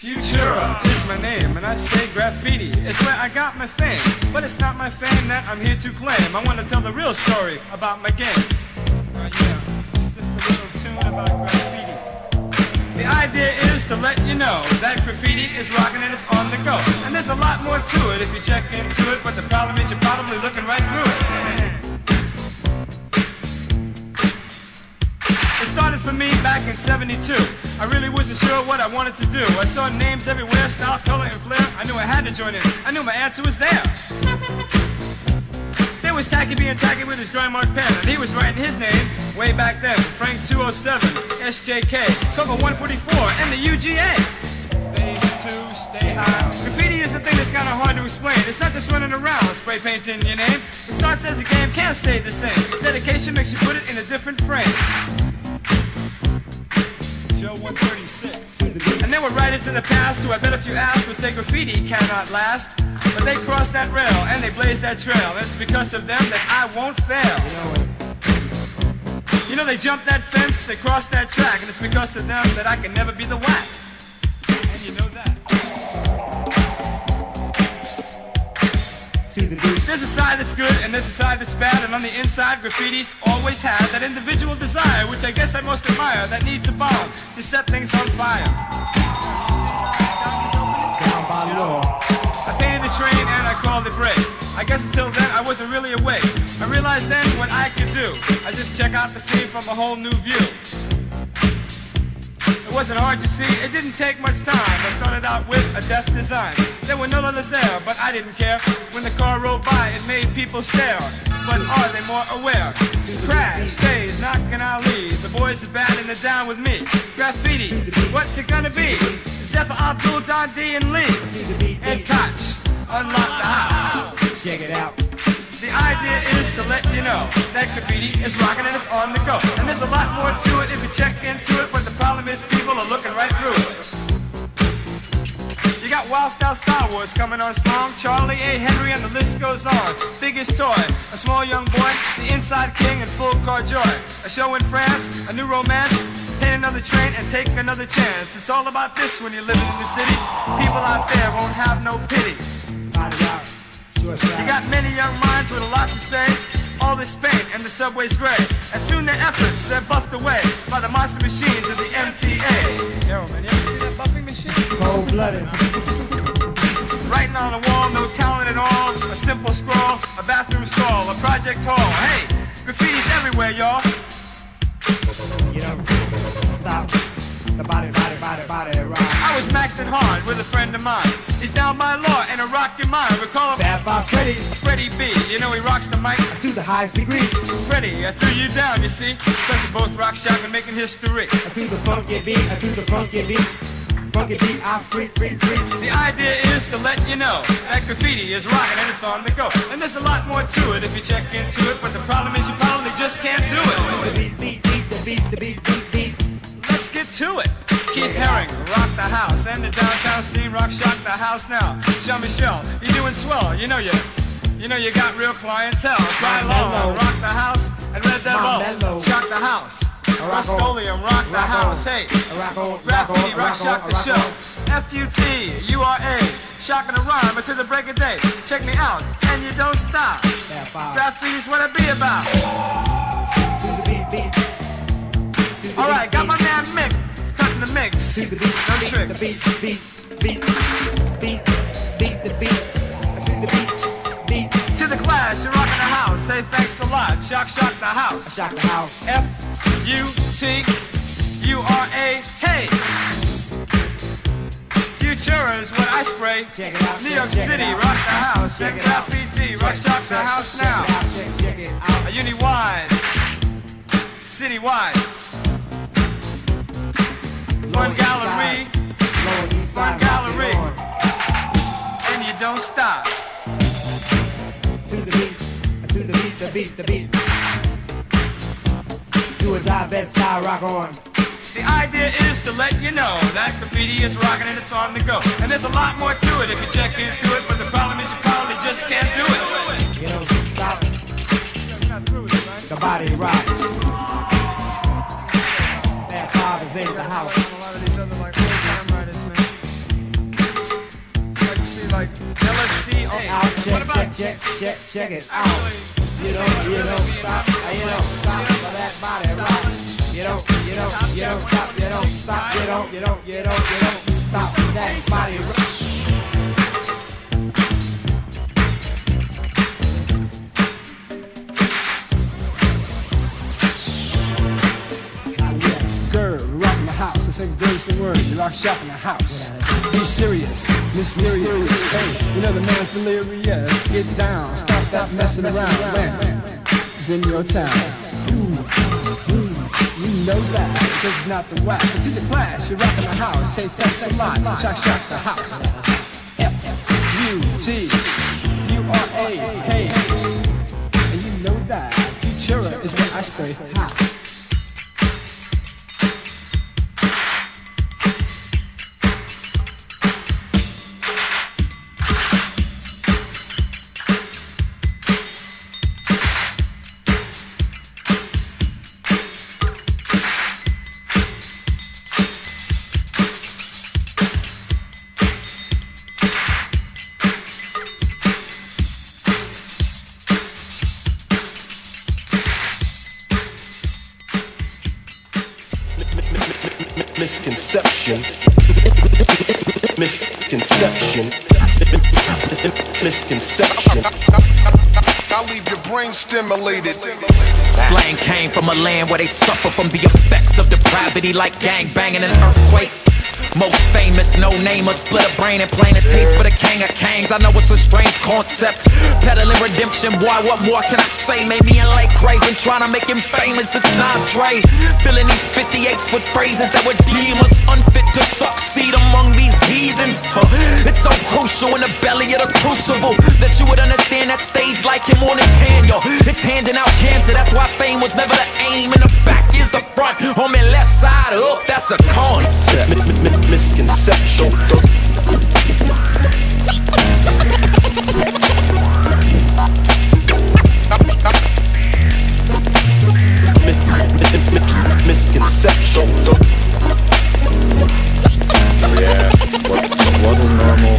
Futura is my name, and I say graffiti is where I got my fame. But it's not my fame that I'm here to claim. I want to tell the real story about my game. Yeah, it's just a little tune about graffiti. The idea is to let you know that graffiti is rocking and it's on the go. And there's a lot more to it if you check into it, but the problem is you're probably looking right through it. It started for me back in '72. I really wasn't sure what I wanted to do. I saw names everywhere, style, color, and flair. I knew I had to join in. I knew my answer was there. There was Tacky being tacky with his drawing mark pen, and he was writing his name way back then. Frank 207, SJK, Coco 144, and the UGA. Phase 2, stay high. Graffiti is a thing that's kind of hard to explain. It's not just running around, spray painting your name. It starts as a game, can't stay the same. Dedication makes you put it in a different frame. Joe 136. And there were writers in the past who I bet if you asked would say graffiti cannot last. But they crossed that rail and they blazed that trail. And it's because of them that I won't fail. You know they jumped that fence, they crossed that track, and it's because of them that I can never be the whack. And you know that. There's a side that's good and there's a side that's bad, and on the inside graffiti's always had that individual desire, which I guess I most admire, that needs a bomb to set things on fire. Down by law. I painted a train and I called it break. I guess until then I wasn't really awake. I realized then what I could do. I just check out the scene from a whole new view. It wasn't hard to see, it didn't take much time. I started out with a death design. There were no others there, but I didn't care. When the car rolled by, it made people stare. But are they more aware? Crash, stays, knocking our leads. The boys are bad and they're down with me. Graffiti, what's it gonna be? Zephyr, Abdul, Don D, and Lee. And Koch, unlock the house. Check it out. The idea is to let you know that graffiti is rocking and it's on the go. And there's a lot more to it if you check into it, but the problem is people are looking right through it. You got Wild Style Star Wars coming on strong, Charlie A. Henry, and the list goes on. Biggest toy, a small young boy, the inside king and full car joy. A show in France, a new romance, paint another train and take another chance. It's all about this when you're living in the city. People out there won't have no pity. You got many young minds with a lot to say. All this paint and the subway's gray. And soon their efforts, they're buffed away by the monster machines of the MTA. Yo, man, you ever see that buffing machine? Cold-blooded. Writing on the wall, no talent at all. A simple scrawl, a bathroom stall, a project hall. Hey, graffiti's everywhere, y'all. You know, stop. The body, rock. I was maxing hard with a friend of mine. He's down by law and a rock your mind. We call him Bad Bob Freddy. Freddie B. You know he rocks the mic To the highest degree. Freddie, I threw you down, you see. Because we both rock shock and making history. To the funky beat. To the funky beat. Funky beat. I freak. The idea is to let you know that graffiti is rocking and it's on the go. And there's a lot more to it if you check into it, but the problem is you probably just can't do it. The beat. Let's get to it. Keith Haring, rock the house, and the downtown scene, rock shock the house now. Jean-Michel, you're doing swell. You know you got real clientele. Cry long, rock the house, and Red Devil, shock the house. Rust-Oleum, rock the house. Hey, graffiti, rock shock the show. F-U-T-U-R-A, shocking the rhyme until the break of day. Check me out, and you don't stop. Graffiti's what it be about. All right, got my man Mick cutting the mix. No tricks. To the Clash, you're rocking the house. Say thanks a lot. Shock the house. Shock the house. F-U-T-U-R-A. Hey. Futura is what I spray. Check it out. New York City, rock the house. And graffiti, rock shock the house now. A uni-wide, city-wide. Fun gallery, and you don't stop. To the beat. Do a dive, that style, rock on. The idea is to let you know that graffiti is rocking and it's on the go. And there's a lot more to it if you check into it, but the problem is you probably just can't do it. You know, stop. The body rock. That Bob is in the house. A lot of these other like old time writers, man. like LSD. Out, check it out. You don't stop for that body rock. You don't stop for that body rock. Girls the word, you lock shop in the house. Be serious, mysterious. Hey, you know the man's delirious. Get down, stop messing around. Man, it's in your town. You know that, because it's not the whack. It's in the class, you're rocking the house. Say thanks a lot, shock the house. F-U-T-U-R-A, hey. And you know that, Futura is what I spray hot. Misconception. I'll leave your brain stimulated. Slang came from a land where they suffer from the effects of depravity, like gang banging and earthquakes. Most famous, no-namer, split a brain and plain a taste for the king of kings. I know it's a strange concept, peddling redemption. Boy, what more can I say? Made me in Lake Craven, trying to make him famous. It's not Dre, filling these 58s with phrases that would deem us unfit to succeed among these heathens. It's so crucial in the belly of the crucible that you would understand that stage like him on his hand, yo. It's handing out cancer, that's why fame was never the aim. And the back is the front, on my left side up, that's a concept. Misconception. Misconception. Yeah, what is normal?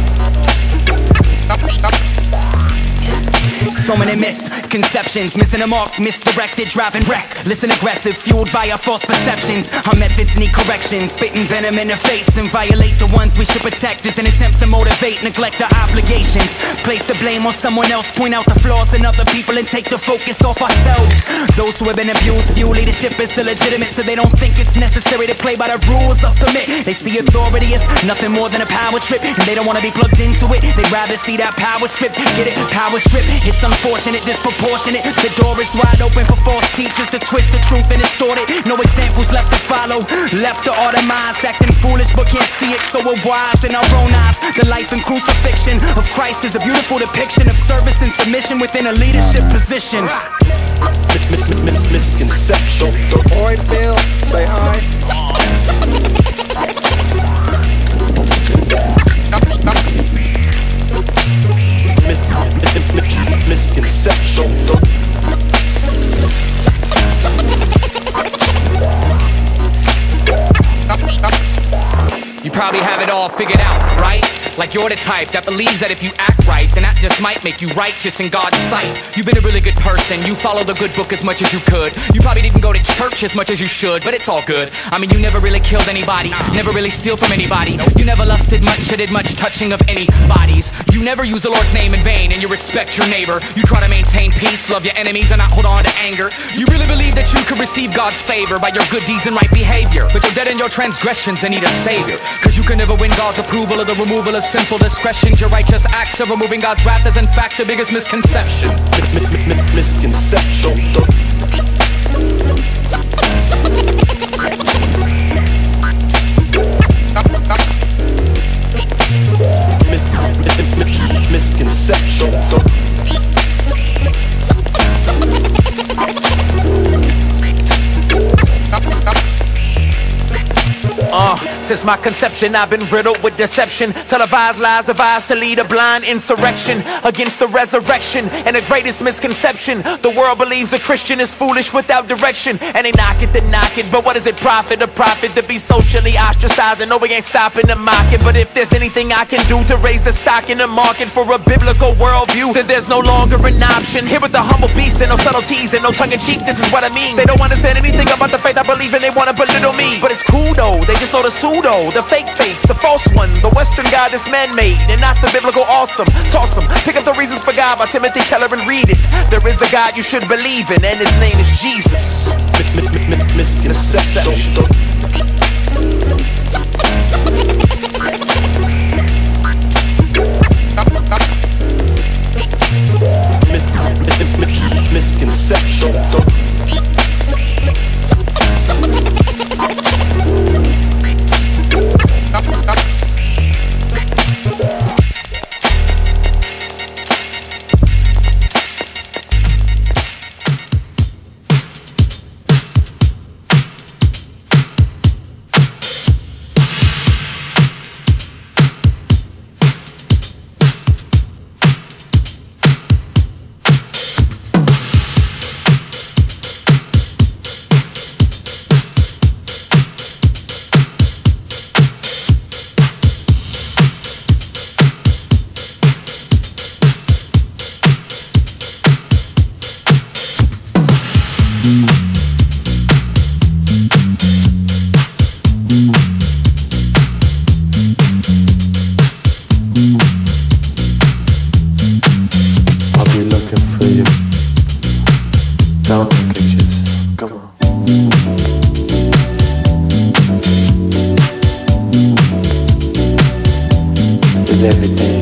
So many misconceptions, missing a mark, misdirected, driving reckless and aggressive, fueled by our false perceptions. Our methods need correction, spitting venom in the face and violate the ones we should protect. Is an attempt to motivate, neglect our obligations, place the blame on someone else, point out the flaws in other people and take the focus off ourselves. Those who have been abused view leadership as illegitimate, so they don't think it's necessary to play by the rules or submit. They see authority as nothing more than a power trip, and they don't want to be plugged into it. They'd rather see that power strip, get it? Power strip. It's unfortunate, disproportionate. The door is wide open for false teachers to twist the truth and distort it. No examples left to follow, left to automate, acting foolish but can't see it, so we're wise in our own eyes. The life and crucifixion of Christ is a beautiful depiction of service and submission within a leadership position. Misconception. Oi, Bill, say hi. Misconception. You probably have it all figured out, right? Like you're the type that believes that if you act right, then that just might make you righteous in God's sight. You've been a really good person, you follow the good book as much as you could. You probably didn't go to church as much as you should, but it's all good. I mean, you never really killed anybody, never really steal from anybody. You never lusted much or did much touching of any bodies. You never use the Lord's name in vain, and you respect your neighbor. You try to maintain peace, love your enemies, and not hold on to anger. You really believe that you could receive God's favor by your good deeds and right behavior, but you're dead in your transgressions and need a savior. Cause you can never win God's approval or the removal of sinful discretion. Your righteous acts of removing God's wrath is in fact the biggest misconception. Misconception. Misconception. Since my conception, I've been riddled with deception. Televised lies devised to lead a blind insurrection against the resurrection. And the greatest misconception, the world believes the Christian is foolish without direction. And they knock it, then knock it. But what does it profit? A profit to be socially ostracized. And no, we ain't stopping to mock it. But if there's anything I can do to raise the stock in the market for a biblical worldview, then there's no longer an option. Here with the humble beast and no subtleties and no tongue-in-cheek, this is what I mean. They don't understand anything about the faith I believe in, they wanna belittle me. But it's cool though, they just know the pseudo, the fake faith, the false one, the Western God that's man-made, and not the biblical awesome. Toss 'em, pick up the Reasons for God by Timothy Keller and read it. There is a God you should believe in, and his name is Jesus. Misconception. Misconception. Don't look at yourself, come on. Is everything